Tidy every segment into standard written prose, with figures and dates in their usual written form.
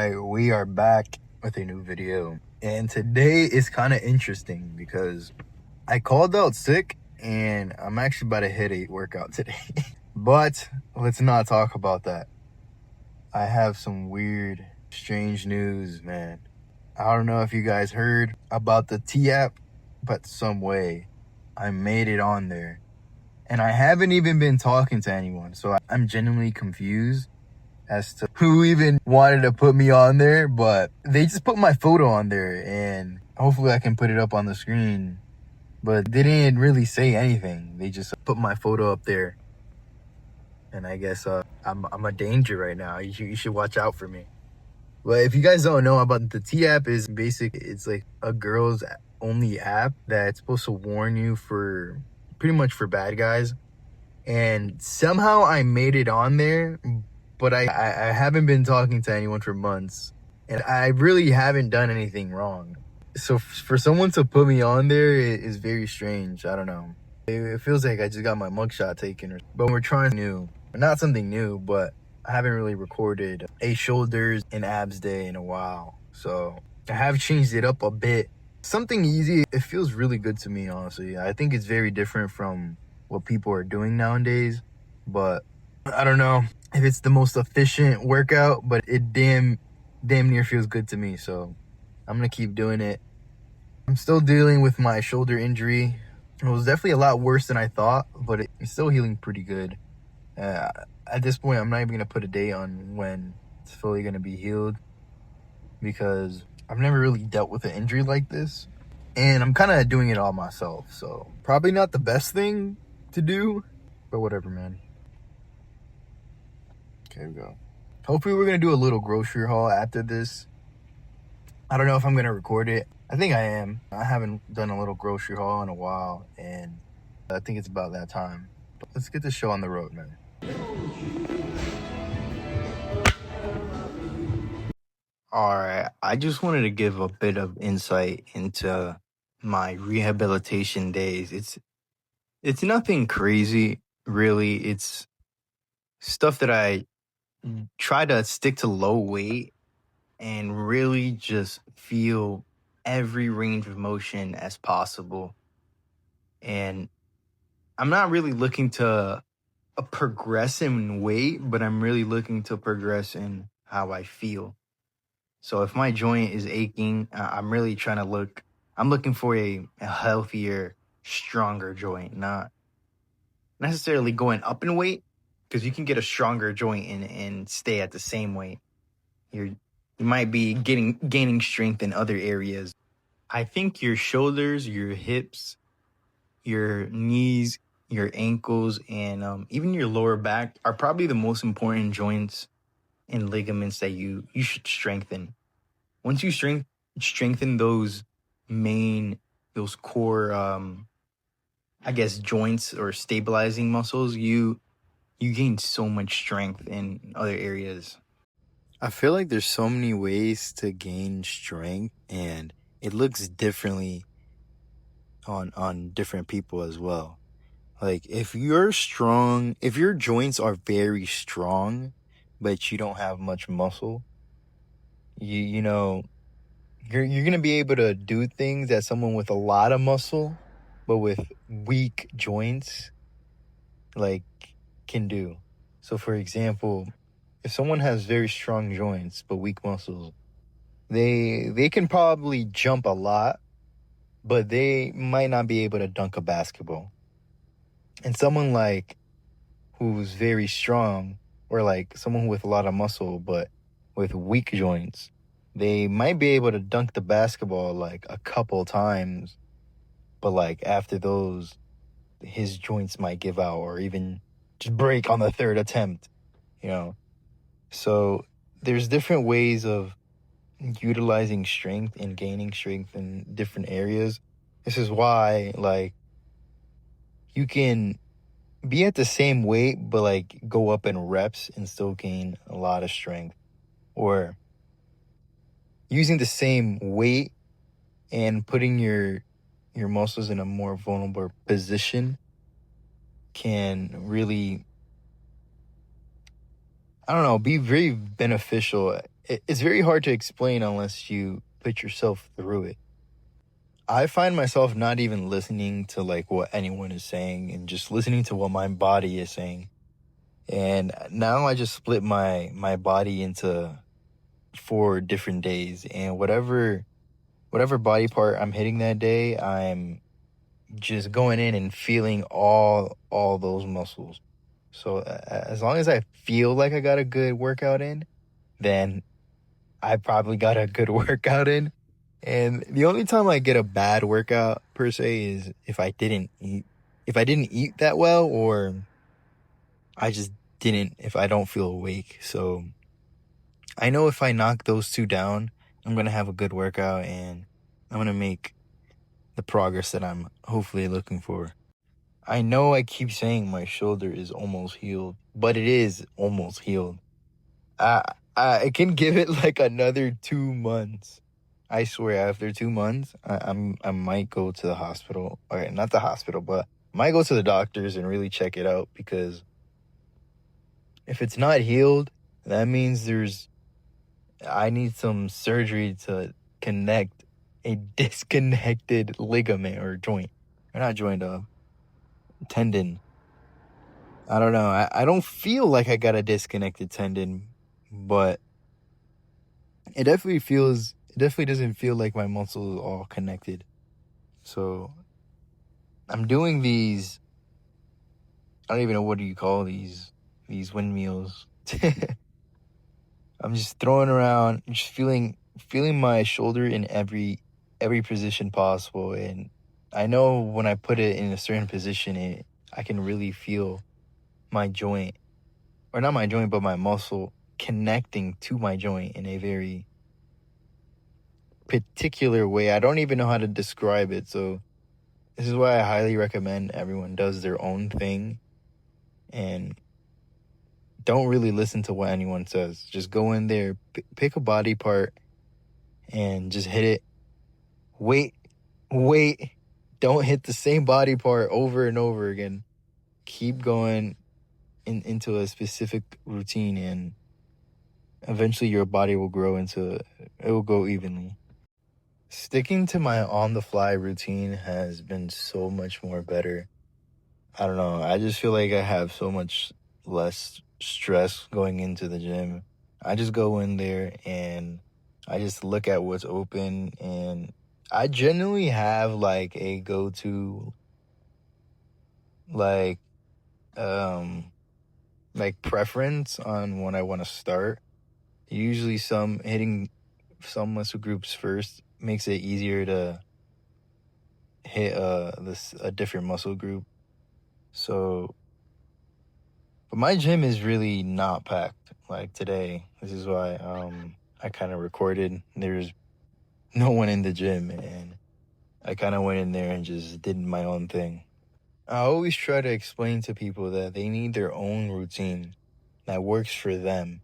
right, we are back with a new video. And today is kind of interesting because I called out sick and I'm actually about to hit a workout today. But let's not talk about that. I have some weird, strange news, man. I don't know if you guys heard about the T app, but some way I made it on there. And I haven't even been talking to anyone, so I'm genuinely confused as to who even wanted to put me on there, but they just put my photo on there and hopefully I can put it up on the screen, but they didn't really say anything. They just put my photo up there, and I guess I'm a danger right now. You should watch out for me. But if you guys don't know about the T app, is basic. It's like a girls only app that's supposed to warn you for pretty much for bad guys. And somehow I made it on there, but I haven't been talking to anyone for months, and I really haven't done anything wrong. So for someone to put me on there is very strange. I don't know. It feels like I just got my mugshot taken, but we're trying new. Not something new, but I haven't really recorded a shoulders and abs day in a while. So I have changed it up a bit. Something easy. It feels really good to me, honestly. I think it's very different from what people are doing nowadays, but I don't know if it's the most efficient workout, but it damn near feels good to me. So I'm gonna keep doing it. I'm still dealing with my shoulder injury. It was definitely a lot worse than I thought, but it's still healing pretty good. At this point, I'm not even gonna put a date on when it's fully gonna be healed, because I've never really dealt with an injury like this, and I'm kind of doing it all myself. So probably not the best thing to do, but whatever, man. Okay, here we go. Hopefully we're gonna do a little grocery haul after this. I don't know if I'm gonna record it. I think I am. I haven't done a little grocery haul in a while, and I think it's about that time. But let's get this show on the road, man. All right, I just wanted to give a bit of insight into my rehabilitation days. It's nothing crazy, really. It's stuff that I try to stick to low weight and really just feel every range of motion as possible. And I'm not really looking to progress in weight, but I'm really looking to progress in how I feel. So if my joint is aching, I'm really trying to I'm looking for a healthier, stronger joint, not necessarily going up in weight, because you can get a stronger joint and stay at the same weight. You might be gaining strength in other areas. I think your shoulders, your hips, your knees, your ankles, and even your lower back are probably the most important joints and ligaments that you should strengthen. Once you strengthen those core, I guess, joints or stabilizing muscles, you gain so much strength in other areas. I feel like there's so many ways to gain strength, and it looks differently on different people as well. Like if your joints are very strong, but you don't have much muscle, you know, you're gonna be able to do things that someone with a lot of muscle, but with weak joints, like, can do. So for example, if someone has very strong joints but weak muscles, they can probably jump a lot, but they might not be able to dunk a basketball. And someone like who's very strong, or like someone with a lot of muscle but with weak joints, they might be able to dunk the basketball like a couple times, but like after those, his joints might give out or even just break on the third attempt, you know? So there's different ways of utilizing strength and gaining strength in different areas. This is why, like, you can be at the same weight, but like go up in reps and still gain a lot of strength. Or using the same weight and putting your muscles in a more vulnerable position can really, I don't know, be very beneficial it's very hard to explain unless you put yourself through it. I find myself not even listening to like what anyone is saying and just listening to what my body is saying. And now I just split my body into 4 different days, and whatever body part I'm hitting that day, I'm just going in and feeling all those muscles. So as long as I feel like I got a good workout in, then I probably got a good workout in. And the only time I get a bad workout per se is if I didn't eat that well, or I just didn't if I don't feel awake. So I know if I knock those two down, I'm going to have a good workout and I'm going to make the progress that I'm hopefully looking for. I know I keep saying my shoulder is almost healed, but it is almost healed. I I can give it like another 2 months. I swear, after 2 months, I might go to the hospital, or not the hospital, but I might go to the doctors and really check it out, because if it's not healed, that means I need some surgery to connect a disconnected ligament or joint, or not joint, tendon. I don't know. I don't feel like I got a disconnected tendon, but it definitely doesn't feel like my muscles are all connected. So I'm doing these, I don't even know, what do you call these windmills. I'm just throwing around, just feeling my shoulder in every position possible. And I know when I put it in a certain position, I can really feel my joint, or not my joint, but my muscle connecting to my joint in a very particular way. I don't even know how to describe it. So this is why I highly recommend everyone does their own thing and don't really listen to what anyone says. Just go in there, pick a body part, and just hit it. Wait, wait. Don't hit the same body part over and over again. Keep going into a specific routine, and eventually your body will grow into it. It will go evenly. Sticking to my on the fly routine has been so much more better. I don't know. I just feel like I have so much less stress going into the gym. I just go in there and I just look at what's open, and I generally have like a go-to, like um like preference on when I want to start. Usually some hitting some muscle groups first makes it easier to hit this a different muscle group. So, but my gym is really not packed like today. This is why I kind of recorded. There's no one in the gym, and I kind of went in there and just did my own thing. I always try to explain to people that they need their own routine that works for them.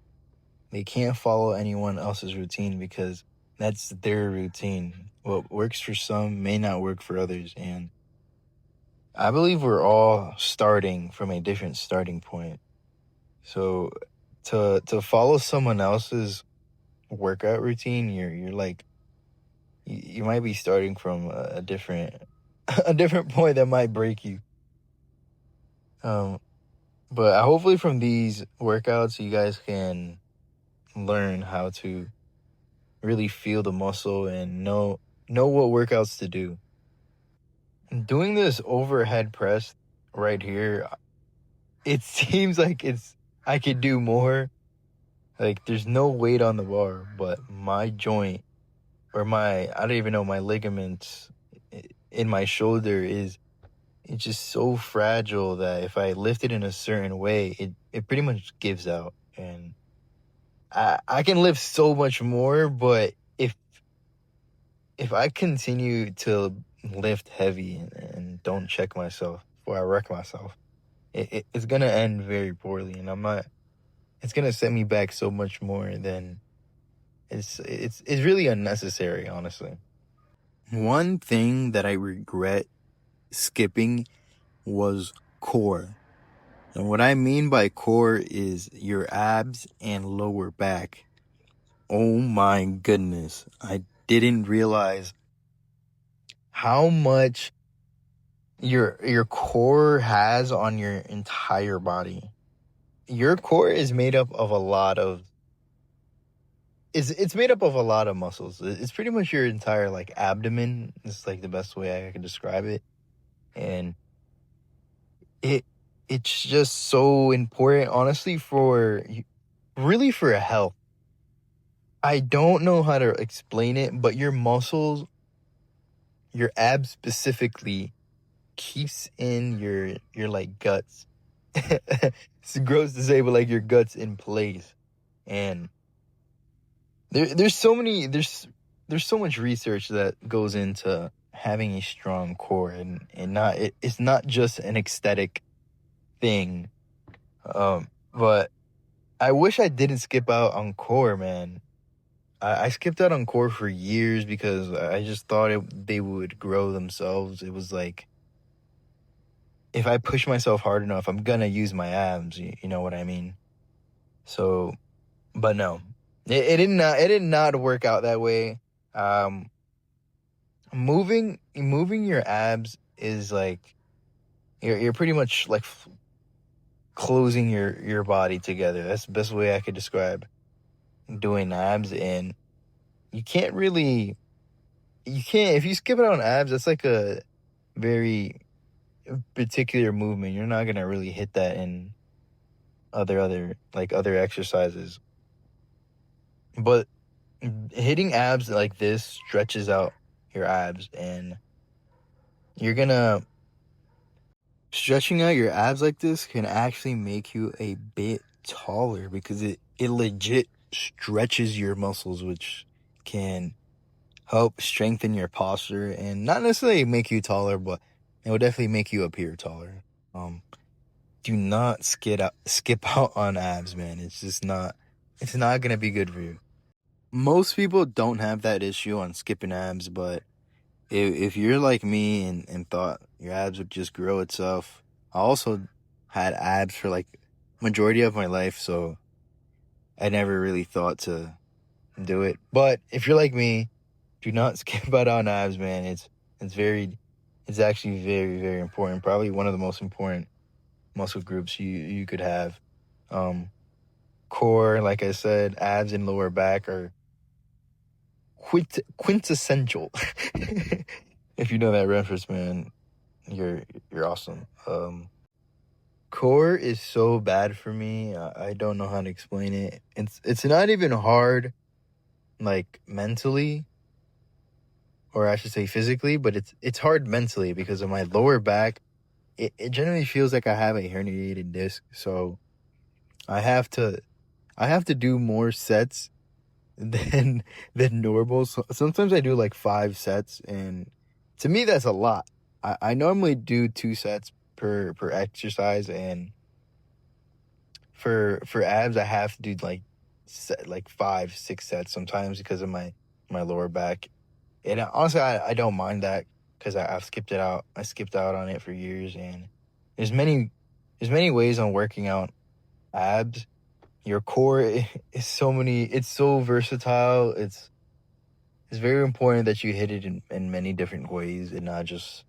They can't follow anyone else's routine because that's their routine. What works for some may not work for others, and I believe we're all starting from a different starting point. So to follow someone else's workout routine, you're like you might be starting from a different a different point that might break you. Um, but hopefully from these workouts, you guys can learn how to really feel the muscle and know what workouts to do. Doing this overhead press right here, it seems like I could do more. Like there's no weight on the bar, but my joint, or I don't even know, my ligaments in my shoulder it's just so fragile that if I lift it in a certain way, it pretty much gives out. And I can lift so much more, but if I continue to lift heavy and don't check myself before I wreck myself, it's gonna end very poorly, and I'm not. It's gonna set me back so much more than it's really unnecessary, honestly. One thing that I regret skipping was core. And what I mean by core is your abs and lower back. Oh my goodness. I didn't realize how much your core has on your entire body. Your core is made up of a lot of it's made up of a lot of muscles. It's pretty much your entire like abdomen. It's like the best way I can describe it. And it it's just so important honestly for really for health. I don't know how to explain it, but your muscles, your abs specifically, keeps in your like guts. It's gross to say, but like your guts in place. And there's so much research that goes into having a strong core, and it's not just an aesthetic thing. But I wish I didn't skip out on core, man. I skipped out on core for years because I just thought they would grow themselves. It was like, if I push myself hard enough, I'm gonna use my abs. You know what I mean? So, but no, it did not work out that way. Um, moving your abs is like you're pretty much like closing your body together. That's the best way I could describe doing abs. And you can't really you can't if you skip it on abs. That's like a very particular movement. You're not gonna really hit that in other exercises. But hitting abs like this stretches out your abs, and you're gonna stretching out your abs like this can actually make you a bit taller because it legit stretches your muscles, which can help strengthen your posture and not necessarily make you taller, but it will definitely make you appear taller. Do not skip out on abs, man. It's not gonna be good for you. Most people don't have that issue on skipping abs, but if you're like me and thought your abs would just grow itself, I also had abs for like majority of my life, so I never really thought to do it. But if you're like me, do not skip out on abs, man. It's very it's actually very, very important. Probably one of the most important muscle groups you could have. Um, core, like I said, abs and lower back are quintessential. If you know that reference, man, you're awesome. Core is so bad for me. I don't know how to explain it. It's not even hard, like mentally, or I should say physically, but it's hard mentally because of my lower back. It generally feels like I have a herniated disc, so I have to I have to do more sets than normal. So sometimes I do like 5 sets, and to me that's a lot. I normally do 2 sets per exercise, and for abs I have to do like 5, 6 sets sometimes because of my lower back. And honestly, I don't mind that because I've skipped it out. I skipped out on it for years, and there's many there's many ways on working out abs. Your core is it's so versatile. It's very important that you hit it in many different ways and not just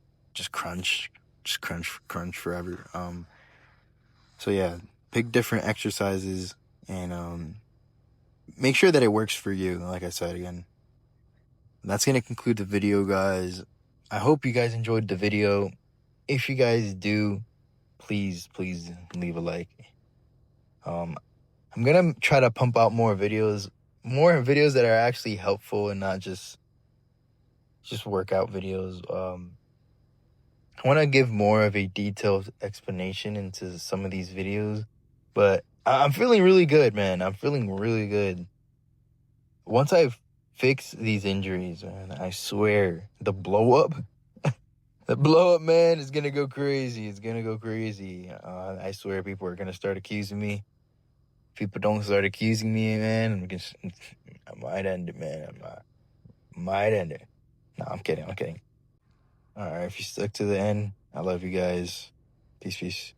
crunch, crunch forever. So yeah, pick different exercises and make sure that it works for you. Like I said again, that's gonna conclude the video, guys. I hope you guys enjoyed the video. If you guys do, please leave a like. I'm gonna try to pump out more videos that are actually helpful and not just workout videos. I want to give more of a detailed explanation into some of these videos, but I'm feeling really good, man. I'm feeling really good. Once I've fixed these injuries, man, I swear the blow up, man, is gonna go crazy. It's gonna go crazy. I swear people are gonna start accusing me. If people don't start accusing me, man, I might end it, man. Might end it. No, I'm kidding. All right, if you stuck to the end, I love you guys. Peace.